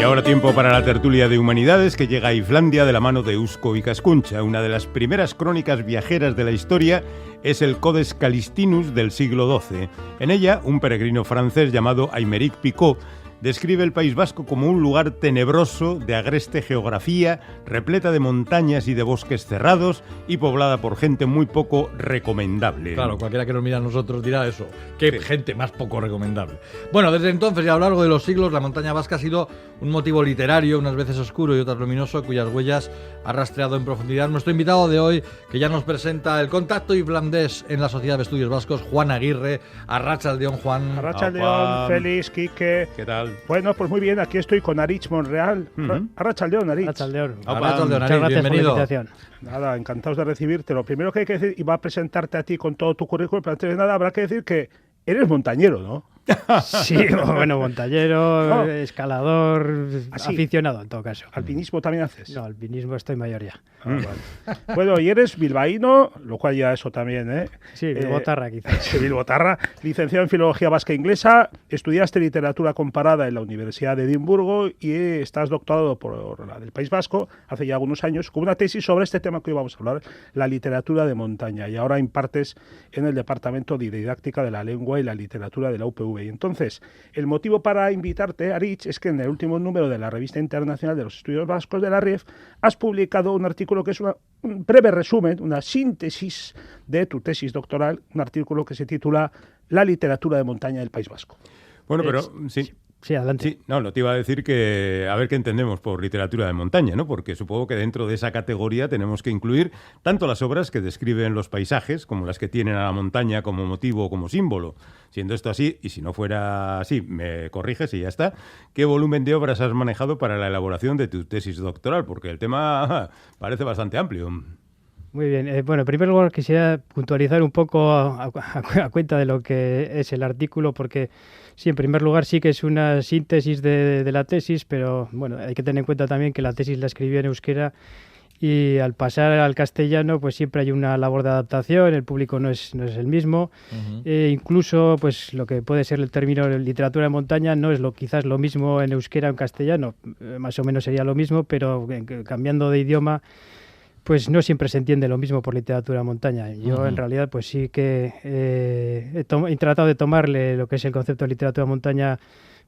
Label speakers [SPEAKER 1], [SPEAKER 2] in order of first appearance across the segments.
[SPEAKER 1] Y ahora tiempo para la tertulia de humanidades que llega a Islandia de la mano de Eusko Ikaskuntza. Una de las primeras crónicas viajeras de la historia es el Codex Calistinus del siglo XII. En ella, un peregrino francés llamado Aymeric Picot describe el País Vasco como un lugar tenebroso, de agreste geografía, repleta de montañas y de bosques cerrados y poblada por gente muy poco recomendable.
[SPEAKER 2] Claro, cualquiera que nos mira a nosotros dirá eso. Qué gente más poco recomendable. Bueno, desde entonces y a lo largo de los siglos, la montaña vasca ha sido un motivo literario, unas veces oscuro y otras luminoso, cuyas huellas ha rastreado en profundidad nuestro invitado de hoy, que ya nos presenta el contacto islandés en la Sociedad de Estudios Vascos, Juan Aguirre. Arratsaldeon, Juan.
[SPEAKER 3] Arratsaldeon, Félix, Quique.
[SPEAKER 1] ¿Qué tal?
[SPEAKER 3] Bueno, pues muy bien, aquí estoy con Aritz Monreal. Arratsaldeon, Aritz.
[SPEAKER 4] Arratsaldeon.
[SPEAKER 2] Arratsaldeon,
[SPEAKER 4] Muchas gracias
[SPEAKER 2] bienvenido.
[SPEAKER 4] por la invitación.
[SPEAKER 3] Nada, encantados de recibirte. Lo primero que hay que decir, y va a presentarte a ti con todo tu currículum, pero antes de nada habrá que decir que eres montañero, ¿no?
[SPEAKER 4] Sí, bueno, montañero, escalador,
[SPEAKER 3] Así.
[SPEAKER 4] Aficionado en todo caso.
[SPEAKER 3] ¿Alpinismo también haces?
[SPEAKER 4] No, alpinismo estoy mayor ya.
[SPEAKER 3] Vale. Bueno, y eres bilbaíno, lo cual ya eso también, ¿eh?
[SPEAKER 4] Sí, Bilbotarra quizás.
[SPEAKER 3] Sí, Bilbotarra, licenciado en Filología Vasca e Inglesa, estudiaste Literatura Comparada en la Universidad de Edimburgo y estás doctorado por la del País Vasco hace ya algunos años con una tesis sobre este tema que hoy vamos a hablar, la literatura de montaña, y ahora impartes en el Departamento de Didáctica de la Lengua y la Literatura de la UPV. Y entonces, el motivo para invitarte, Aritz, es que en el último número de la Revista Internacional de los Estudios Vascos de la RIEF has publicado un artículo que es un breve resumen, una síntesis de tu tesis doctoral, un artículo que se titula La literatura de montaña del País Vasco.
[SPEAKER 1] Bueno, pero sí.
[SPEAKER 4] Sí, adelante.
[SPEAKER 1] Sí, no te iba a decir que a ver qué entendemos por literatura de montaña, ¿no? Porque supongo que dentro de esa categoría tenemos que incluir tanto las obras que describen los paisajes como las que tienen a la montaña como motivo o como símbolo. Siendo esto así, y si no fuera así, me corriges y ya está, ¿qué volumen de obras has manejado para la elaboración de tu tesis doctoral? Porque el tema parece bastante amplio.
[SPEAKER 4] Muy bien. Bueno, en primer lugar quisiera puntualizar un poco a cuenta de lo que es el artículo, porque sí, en primer lugar sí que es una síntesis de la tesis, pero bueno, hay que tener en cuenta también que la tesis la escribí en euskera y al pasar al castellano pues siempre hay una labor de adaptación, el público no es el mismo. Incluso pues lo que puede ser el término literatura de montaña no es quizás lo mismo en euskera o en castellano, más o menos sería lo mismo, pero cambiando de idioma pues no siempre se entiende lo mismo por literatura de montaña. Yo en realidad pues sí que he tratado de tomarle lo que es el concepto de literatura de montaña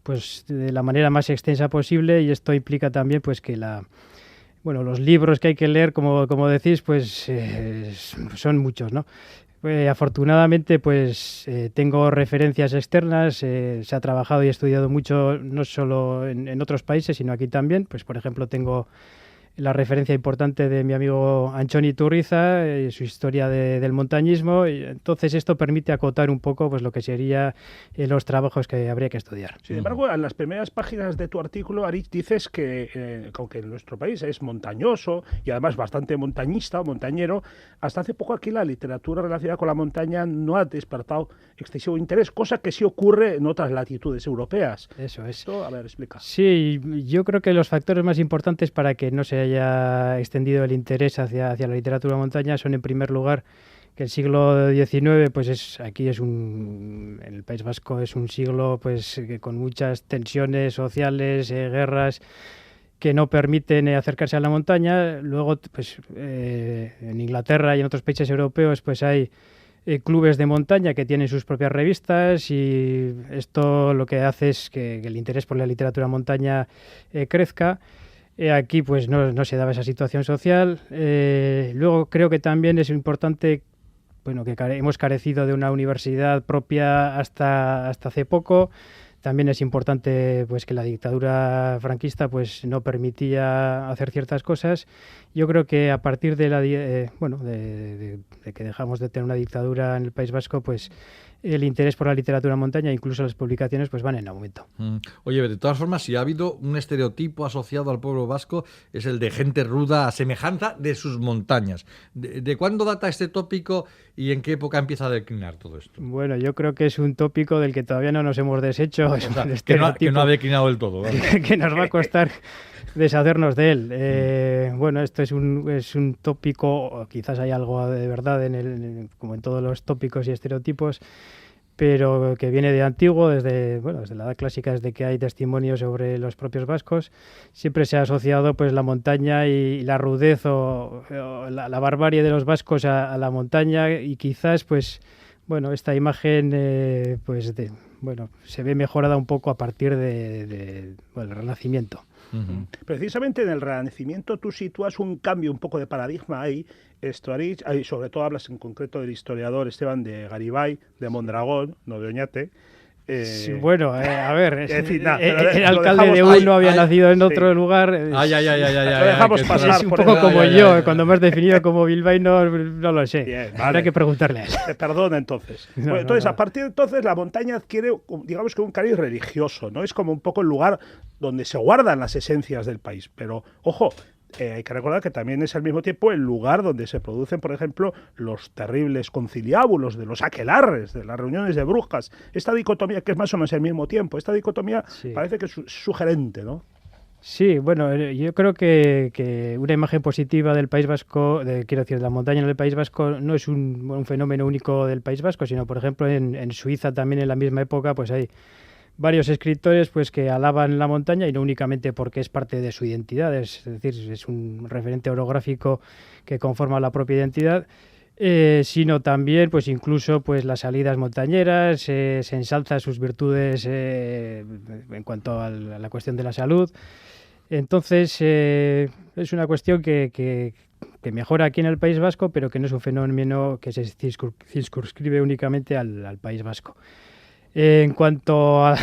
[SPEAKER 4] pues de la manera más extensa posible, y esto implica también pues que los libros que hay que leer, como decís, pues son muchos, ¿no? Afortunadamente pues tengo referencias externas, se ha trabajado y estudiado mucho no solo en otros países sino aquí también. Pues por ejemplo tengo la referencia importante de mi amigo Antxon Iturriza, su historia del montañismo, y entonces esto permite acotar un poco pues lo que sería los trabajos que habría que estudiar.
[SPEAKER 3] Sin embargo, en las primeras páginas de tu artículo, Aritz, dices que aunque en nuestro país es montañoso y además bastante montañista o montañero, hasta hace poco aquí la literatura relacionada con la montaña no ha despertado excesivo interés, cosa que sí ocurre en otras latitudes europeas.
[SPEAKER 4] Eso es.
[SPEAKER 3] Esto, a ver, explica.
[SPEAKER 4] Sí, yo creo que los factores más importantes para que no se haya extendido el interés hacia la literatura de montaña son, en primer lugar, que el siglo XIX, pues en el País Vasco es un siglo pues que con muchas tensiones sociales, guerras que no permiten acercarse a la montaña. Luego, pues en Inglaterra y en otros países europeos, pues hay clubes de montaña que tienen sus propias revistas, y esto lo que hace es que el interés por la literatura de montaña crezca. Aquí pues no se daba esa situación social. Luego creo que también es importante, bueno, que hemos carecido de una universidad propia hasta hace poco. También es importante pues que la dictadura franquista pues no permitía hacer ciertas cosas. Yo creo que a partir de de que dejamos de tener una dictadura en el País Vasco, pues el interés por la literatura de montaña, incluso las publicaciones, pues van en aumento.
[SPEAKER 2] Oye, de todas formas, si ha habido un estereotipo asociado al pueblo vasco, es el de gente ruda a semejanza de sus montañas. ¿De cuándo data este tópico y en qué época empieza a declinar todo esto?
[SPEAKER 4] Bueno, yo creo que es un tópico del que todavía no nos hemos deshecho. Es
[SPEAKER 2] que no ha declinado del todo, ¿vale?
[SPEAKER 4] Que nos va a costar deshacernos de él. Bueno, esto es un tópico, quizás hay algo de verdad como en todos los tópicos y estereotipos, pero que viene de antiguo, desde la edad clásica, desde que hay testimonios sobre los propios vascos. Siempre se ha asociado pues la montaña y la rudez o la barbarie de los vascos a la montaña, y quizás pues esta imagen se ve mejorada un poco a partir del Renacimiento.
[SPEAKER 2] Uh-huh.
[SPEAKER 3] Precisamente en el Renacimiento tú sitúas un cambio, un poco de paradigma ahí. Ahí sobre todo hablas en concreto del historiador Esteban de Garibay, de Mondragón, no de Oñate.
[SPEAKER 4] Sí, a ver,
[SPEAKER 3] el
[SPEAKER 4] alcalde de uno había nacido en otro lugar.
[SPEAKER 2] Lo
[SPEAKER 3] dejamos pasar.
[SPEAKER 4] Es un poco como yo, cuando me has definido como bilbaíno, no lo sé.
[SPEAKER 3] Bien, vale.
[SPEAKER 4] Habrá que preguntarle a él.
[SPEAKER 3] Te perdona entonces. Entonces, a partir de entonces, la montaña adquiere, digamos que un cariz religioso, ¿no? Es como un poco el lugar donde se guardan las esencias del país. Pero, ojo, hay que recordar que también es al mismo tiempo el lugar donde se producen, por ejemplo, los terribles conciliábulos de los aquelarres, de las reuniones de brujas. Esta dicotomía, que es más o menos al mismo tiempo, esta dicotomía parece que es sugerente, ¿no?
[SPEAKER 4] Sí, yo creo que una imagen positiva del País Vasco, quiero decir, de la montaña en el País Vasco, no es un fenómeno único del País Vasco, sino, por ejemplo, en Suiza también en la misma época, pues hay varios escritores pues que alaban la montaña, y no únicamente porque es parte de su identidad, es decir, es un referente orográfico que conforma la propia identidad, sino también pues incluso pues las salidas montañeras, se ensalza sus virtudes en cuanto a la cuestión de la salud. Entonces es una cuestión que mejora aquí en el País Vasco, pero que no es un fenómeno que se circunscribe únicamente al País Vasco. En cuanto a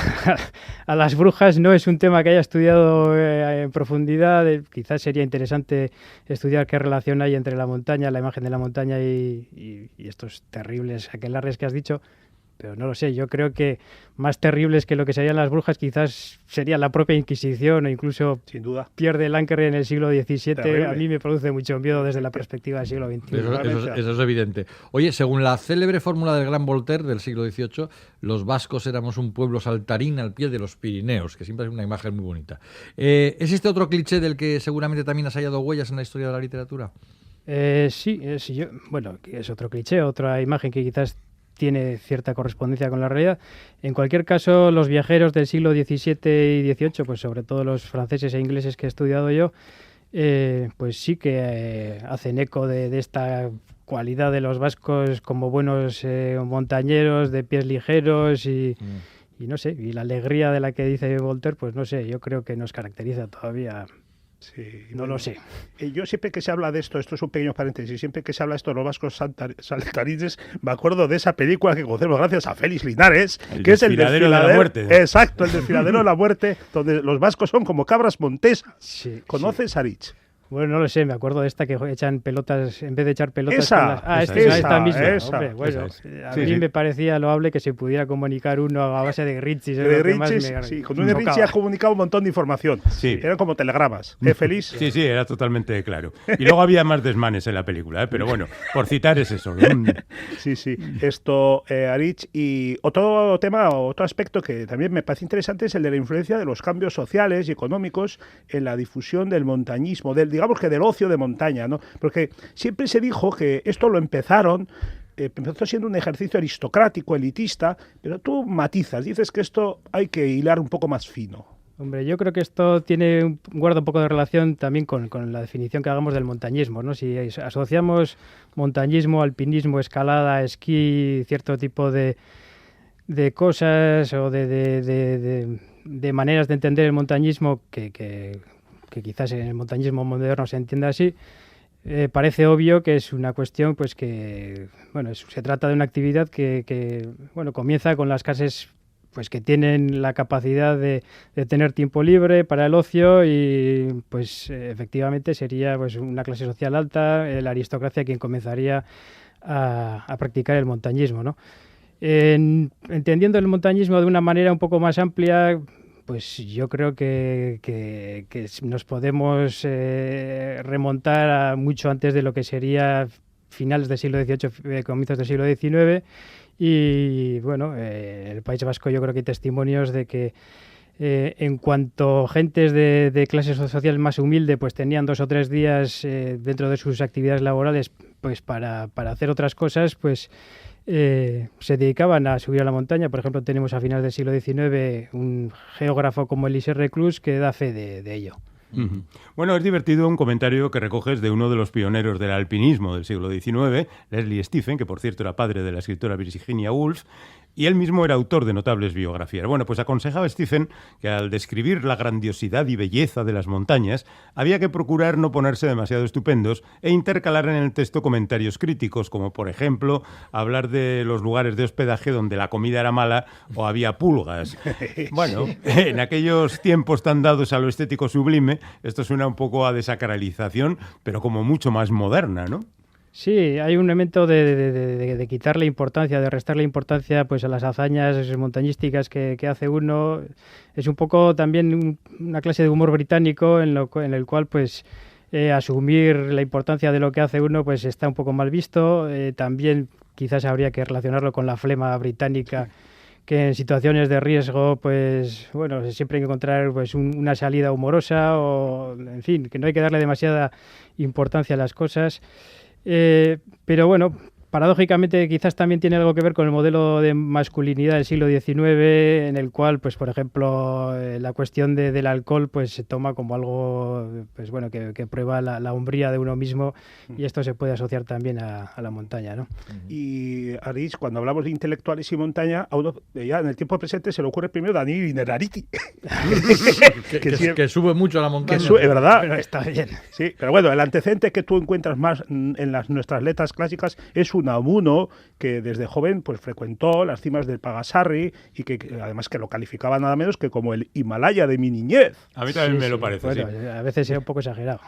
[SPEAKER 4] las brujas, no es un tema que haya estudiado en profundidad. Quizás sería interesante estudiar qué relación hay entre la montaña, la imagen de la montaña y estos terribles aquelarres que has dicho. Pero no lo sé, yo creo que más terribles que lo que serían las brujas quizás sería la propia Inquisición, o incluso
[SPEAKER 3] sin duda
[SPEAKER 4] Pierre de Lancre en el siglo XVII.
[SPEAKER 3] Terrible.
[SPEAKER 4] A mí me produce mucho miedo desde la perspectiva del siglo XXI.
[SPEAKER 2] Eso es evidente. Oye, según la célebre fórmula del gran Voltaire del siglo XVIII, los vascos éramos un pueblo saltarín al pie de los Pirineos, que siempre es una imagen muy bonita. ¿Existe otro cliché del que seguramente también has hallado huellas en la historia de la literatura?
[SPEAKER 4] Sí, es otro cliché, otra imagen que quizás tiene cierta correspondencia con la realidad. En cualquier caso, los viajeros del siglo XVII y XVIII, pues sobre todo los franceses e ingleses que he estudiado yo, pues sí que hacen eco de esta cualidad de los vascos como buenos montañeros, de pies ligeros y no sé, y la alegría de la que dice Voltaire, pues no sé, yo creo que nos caracteriza todavía.
[SPEAKER 3] Sí,
[SPEAKER 4] no lo sé.
[SPEAKER 3] Yo siempre que se habla de esto es un pequeño paréntesis, siempre que se habla de esto de los vascos saltarines, me acuerdo de esa película que conocemos gracias a Félix Linares, que es el
[SPEAKER 1] desfiladero de la muerte.
[SPEAKER 3] Exacto, el desfiladero de la muerte, donde los vascos son como cabras montesas.
[SPEAKER 4] Sí,
[SPEAKER 3] ¿Conoces, Aritz?
[SPEAKER 4] Bueno, no lo sé, me acuerdo de esta que echan pelotas, en vez de echar pelotas...
[SPEAKER 3] Esa
[SPEAKER 4] Hombre, bueno, a mí me parecía loable que se pudiera comunicar uno a base de Ritchie.
[SPEAKER 3] Sí, con un Ritchie ha comunicado un montón de información.
[SPEAKER 1] Sí.
[SPEAKER 3] Eran como telegramas. Feliz.
[SPEAKER 1] Sí, era totalmente claro. Y luego había más desmanes en la película, pero bueno, por citar es eso.
[SPEAKER 3] Sí. Esto, Aritz, y otro tema, otro aspecto que también me parece interesante es el de la influencia de los cambios sociales y económicos en la difusión del montañismo, digamos que del ocio de montaña, ¿no? Porque siempre se dijo que esto lo empezó siendo un ejercicio aristocrático, elitista, pero tú matizas, dices que esto hay que hilar un poco más fino.
[SPEAKER 4] Hombre, yo creo que esto guarda un poco de relación también con la definición que hagamos del montañismo, ¿no? Si asociamos montañismo, alpinismo, escalada, esquí, cierto tipo de cosas o de maneras de entender el montañismo que quizás en el montañismo moderno se entienda así, parece obvio que es una cuestión pues que, se trata de una actividad que comienza con las clases pues que tienen la capacidad de tener tiempo libre para el ocio y pues efectivamente sería pues una clase social alta, la aristocracia, quien comenzaría a practicar el montañismo, ¿no? Entendiendo el montañismo de una manera un poco más amplia, pues yo creo que nos podemos remontar a mucho antes de lo que sería finales del siglo XVIII, comienzos del siglo XIX. Y bueno, en el País Vasco yo creo que hay testimonios de que en cuanto gentes de clase social más humilde pues tenían 2 o 3 días dentro de sus actividades laborales pues para hacer otras cosas, pues se dedicaban a subir a la montaña. Por ejemplo, tenemos a finales del siglo XIX un geógrafo como Elisée Reclus que da fe de ello.
[SPEAKER 1] Uh-huh. Bueno, es divertido un comentario que recoges de uno de los pioneros del alpinismo del siglo XIX, Leslie Stephen, que por cierto era padre de la escritora Virginia Woolf, y él mismo era autor de notables biografías. Bueno, pues aconsejaba Stephen que al describir la grandiosidad y belleza de las montañas había que procurar no ponerse demasiado estupendos e intercalar en el texto comentarios críticos, como por ejemplo hablar de los lugares de hospedaje donde la comida era mala o había pulgas. Bueno, en aquellos tiempos tan dados a lo estético sublime, esto suena un poco a desacralización, pero como mucho más moderna, ¿no?
[SPEAKER 4] Sí, hay un elemento de quitarle importancia, de restarle importancia pues a las hazañas montañísticas que hace uno. Es un poco también una clase de humor británico en el cual pues asumir la importancia de lo que hace uno pues está un poco mal visto. También quizás habría que relacionarlo con la flema británica, que en situaciones de riesgo pues bueno, siempre hay que encontrar pues una salida humorosa o en fin, que no hay que darle demasiada importancia a las cosas. Pero bueno, paradójicamente quizás también tiene algo que ver con el modelo de masculinidad del siglo XIX, en el cual, pues por ejemplo, la cuestión del alcohol pues se toma como algo pues bueno que prueba la hombría de uno mismo, y esto se puede asociar también a la montaña, ¿no?
[SPEAKER 3] Y Aritz, cuando hablamos de intelectuales y montaña, a uno ya en el tiempo presente se le ocurre primero Daniel Innerarity.
[SPEAKER 2] que sube mucho a la montaña.
[SPEAKER 3] Es verdad.
[SPEAKER 4] Bueno, está bien.
[SPEAKER 3] Sí, pero bueno, el antecedente que tú encuentras más en nuestras letras clásicas es Unamuno, que desde joven pues frecuentó las cimas del Pagasarri y que además que lo calificaba nada menos que como el Himalaya de mi niñez.
[SPEAKER 1] A mí también me lo parece,
[SPEAKER 4] bueno,
[SPEAKER 1] sí.
[SPEAKER 4] A veces es un poco exagerado.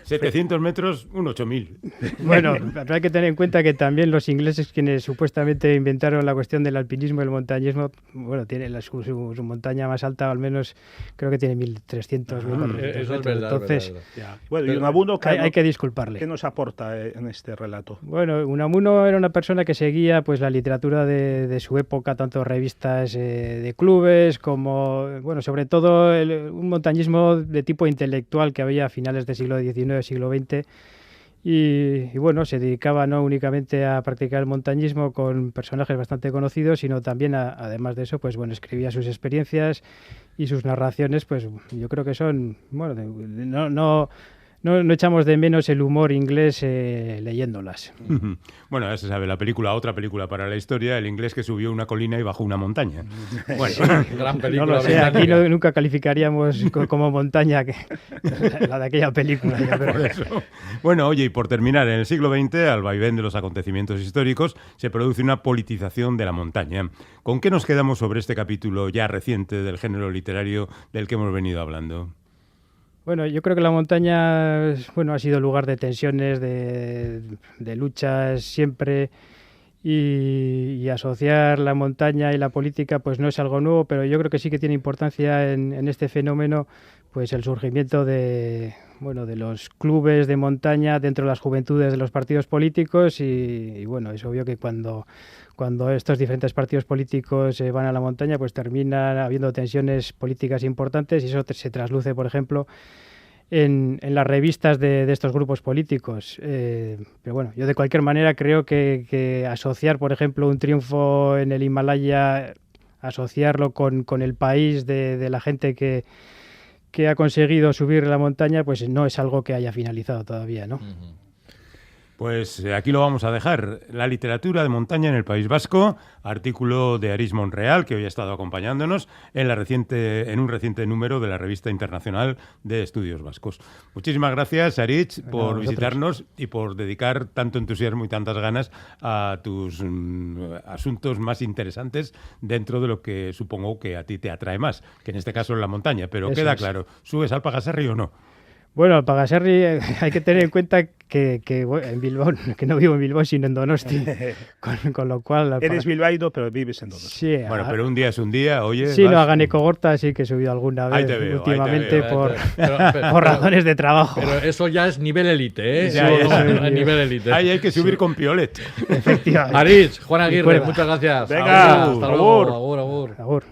[SPEAKER 1] 700 metros, un 8000.
[SPEAKER 4] Bueno, pero hay que tener en cuenta que también los ingleses, quienes supuestamente inventaron la cuestión del alpinismo y el montañismo, bueno, tienen su montaña más alta, al menos creo que tiene 1300 metros.
[SPEAKER 2] Eso es verdad.
[SPEAKER 4] Entonces,
[SPEAKER 2] verdad.
[SPEAKER 3] Ya. Bueno, y Unamuno,
[SPEAKER 4] hay que disculparle.
[SPEAKER 3] ¿Qué nos aporta en este relato?
[SPEAKER 4] Bueno, Unamuno era una persona que seguía pues la literatura de su época, tanto revistas de clubes como, bueno, sobre todo un montañismo de tipo intelectual que había a finales del siglo XIX, siglo XX. Y bueno, se dedicaba no únicamente a practicar el montañismo con personajes bastante conocidos, sino también, además de eso, pues bueno, escribía sus experiencias y sus narraciones, pues yo creo que son, bueno, no echamos de menos el humor inglés leyéndolas.
[SPEAKER 1] Bueno, ya se sabe, otra película para la historia, el inglés que subió una colina y bajó una montaña. Bueno,
[SPEAKER 2] gran película.
[SPEAKER 4] No lo sé, aquí nunca calificaríamos como montaña la de aquella película.
[SPEAKER 1] Por eso. Bueno, oye, y por terminar, en el siglo XX, al vaivén de los acontecimientos históricos, se produce una politización de la montaña. ¿Con qué nos quedamos sobre este capítulo ya reciente del género literario del que hemos venido hablando?
[SPEAKER 4] Bueno, yo creo que la montaña ha sido lugar de tensiones, de luchas siempre, y asociar la montaña y la política pues no es algo nuevo, pero yo creo que sí que tiene importancia en este fenómeno pues el surgimiento de los clubes de montaña dentro de las juventudes de los partidos políticos y bueno, es obvio que cuando estos diferentes partidos políticos van a la montaña, pues terminan habiendo tensiones políticas importantes, y eso se trasluce, por ejemplo, en las revistas de estos grupos políticos. Pero bueno, yo de cualquier manera creo que asociar, por ejemplo, un triunfo en el Himalaya, asociarlo con el país de la gente que ha conseguido subir la montaña, pues no es algo que haya finalizado todavía, ¿no?
[SPEAKER 1] Pues aquí lo vamos a dejar. La literatura de montaña en el País Vasco, artículo de Aritz Monreal, que hoy ha estado acompañándonos en un reciente número de la Revista Internacional de Estudios Vascos. Muchísimas gracias, Aritz, por visitarnos y por dedicar tanto entusiasmo y tantas ganas a tus asuntos más interesantes dentro de lo que supongo que a ti te atrae más, que en este caso es la montaña. Pero
[SPEAKER 4] Eso
[SPEAKER 1] queda
[SPEAKER 4] es.
[SPEAKER 1] claro, ¿subes al Pagasarri o no?
[SPEAKER 4] Bueno, al Pagasarri hay que tener en cuenta que en Bilbao, que no vivo en Bilbao sino en Donosti, con lo cual...
[SPEAKER 3] Eres bilbaíno, pero vives en Donosti.
[SPEAKER 4] Sí,
[SPEAKER 1] Bueno, pero un día es un día, oye...
[SPEAKER 4] Sí, no, a Ganecogorta sí que he subido alguna
[SPEAKER 1] Ahí
[SPEAKER 4] vez
[SPEAKER 1] te veo,
[SPEAKER 4] últimamente
[SPEAKER 1] ahí te veo.
[SPEAKER 4] por razones de trabajo.
[SPEAKER 2] Pero eso ya es nivel élite, ¿eh?
[SPEAKER 1] Ya,
[SPEAKER 2] Eso
[SPEAKER 1] ya,
[SPEAKER 2] no,
[SPEAKER 1] ya.
[SPEAKER 2] es nivel élite.
[SPEAKER 1] Ahí hay que subir con piolet.
[SPEAKER 4] Efectivamente.
[SPEAKER 2] Aritz, Juan Aguirre,
[SPEAKER 4] Recuerda.
[SPEAKER 2] muchas gracias.
[SPEAKER 3] Venga,
[SPEAKER 2] Hasta
[SPEAKER 3] agur.
[SPEAKER 2] luego. Agur.
[SPEAKER 4] Agur.